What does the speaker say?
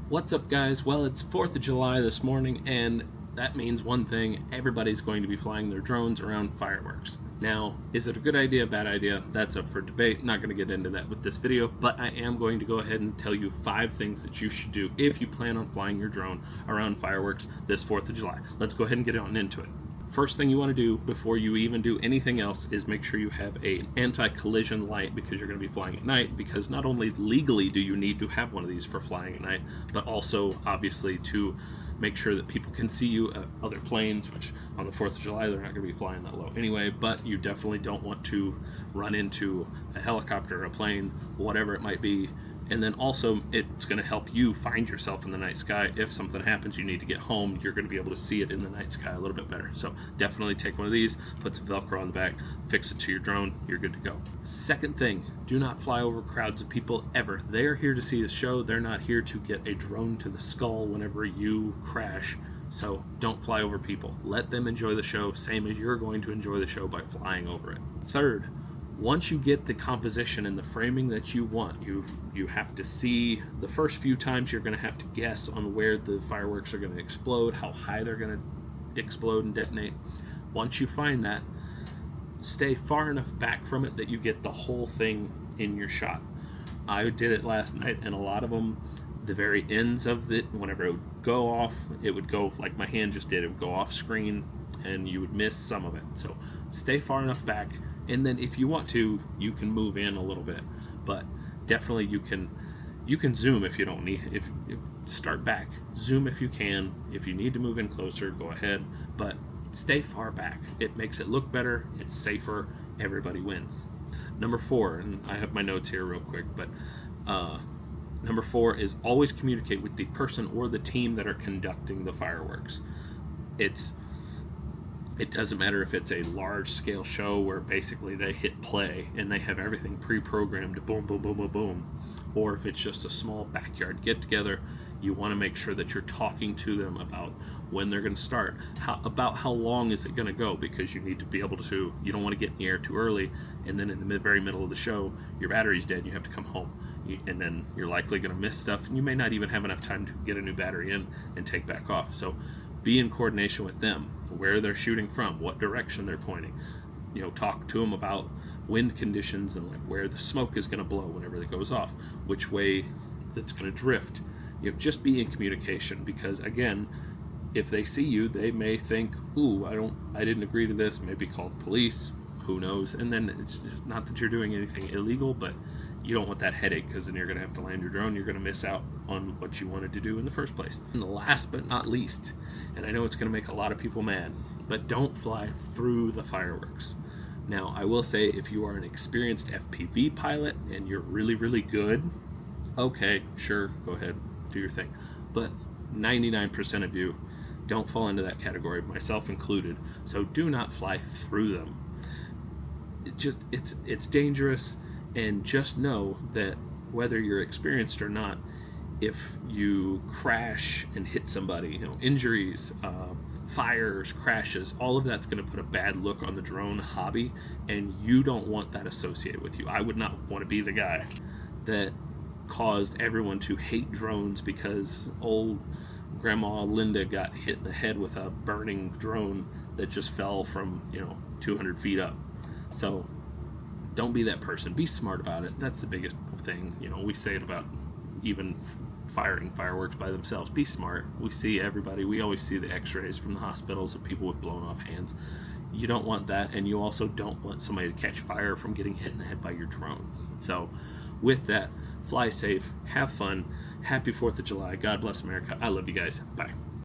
What's up, guys? Well, it's 4th of July this morning, and that means one thing: everybody's going to be flying their drones around fireworks. Now, is it a good idea, bad idea? That's up for debate. Not going to get into that with this video, but I am going to go ahead and tell you 5 things that you should do if you plan on flying your drone around fireworks this 4th of July. Let's go ahead and get on into it. First thing you want to do before you even do anything else is make sure you have an anti-collision light, because you're going to be flying at night. Because not only legally do you need to have one of these for flying at night, but also obviously to make sure that people can see you at other planes, which on the 4th of July they're not going to be flying that low anyway, but you definitely don't want to run into a helicopter, a plane, whatever it might be. And then also it's going to help you find yourself in the night sky. If something happens, you need to get home, you're going to be able to see it in the night sky a little bit better. So definitely take one of these, put some Velcro on the back, fix it to your drone, you're good to go. Second thing, do not fly over crowds of people ever. They're here to see the show. They're not here to get a drone to the skull whenever you crash. So don't fly over people. Let them enjoy the show, same as you're going to enjoy the show by flying over it. Third, once you get the composition and the framing that you want, you have to see the first few times. You're going to have to guess on where the fireworks are going to explode, how high they're going to explode and detonate. Once you find that, stay far enough back from it that you get the whole thing in your shot. I did it last night, and a lot of them, the very ends of it, whenever it would go off, it would go like my hand just did. It would go off screen and you would miss some of it. So stay far enough back. And then if you want to, you can move in a little bit, but definitely you can zoom if you don't need. If start back, zoom if you can. If you need to move in closer, go ahead, but stay far back. It makes it look better. It's safer. Everybody wins. Number 4, and I have my notes here real quick, but number 4 is always communicate with the person or the team that are conducting the fireworks. It doesn't matter if it's a large-scale show where basically they hit play and they have everything pre-programmed, boom, boom, boom, boom, boom, or if it's just a small backyard get-together. You want to make sure that you're talking to them about when they're going to start, about how long is it going to go, because you need to be able to, you don't want to get in the air too early, and then in the very middle of the show, your battery's dead and you have to come home. And then you're likely going to miss stuff, and you may not even have enough time to get a new battery in and take back off. So be in coordination with them, where they're shooting from, what direction they're pointing. Talk to them about wind conditions and like where the smoke is going to blow whenever it goes off, which way it's going to drift. Just be in communication, because again, if they see you, they may think, "Ooh, I didn't agree to this." Maybe call the police. Who knows? And then it's not that you're doing anything illegal, but you don't want that headache, because then you're going to have to land your drone. You're going to miss out on what you wanted to do in the first place. And last but not least, and I know it's going to make a lot of people mad, but don't fly through the fireworks. Now, I will say, if you are an experienced FPV pilot and you're really, really good, okay, sure, go ahead, do your thing. But 99% of you don't fall into that category, myself included. So do not fly through them. It's dangerous. And just know that whether you're experienced or not, if you crash and hit somebody, injuries, fires, crashes, all of that's going to put a bad look on the drone hobby, and you don't want that associated with you. I would not want to be the guy that caused everyone to hate drones because old Grandma Linda got hit in the head with a burning drone that just fell from 200 feet up. So don't be that person. Be smart about it. That's the biggest thing. We say it about even firing fireworks by themselves. Be smart. We see everybody. We always see the x-rays from the hospitals of people with blown off hands. You don't want that, and you also don't want somebody to catch fire from getting hit in the head by your drone. So with that, fly safe, have fun. Happy 4th of July. God bless America. I love you guys. Bye.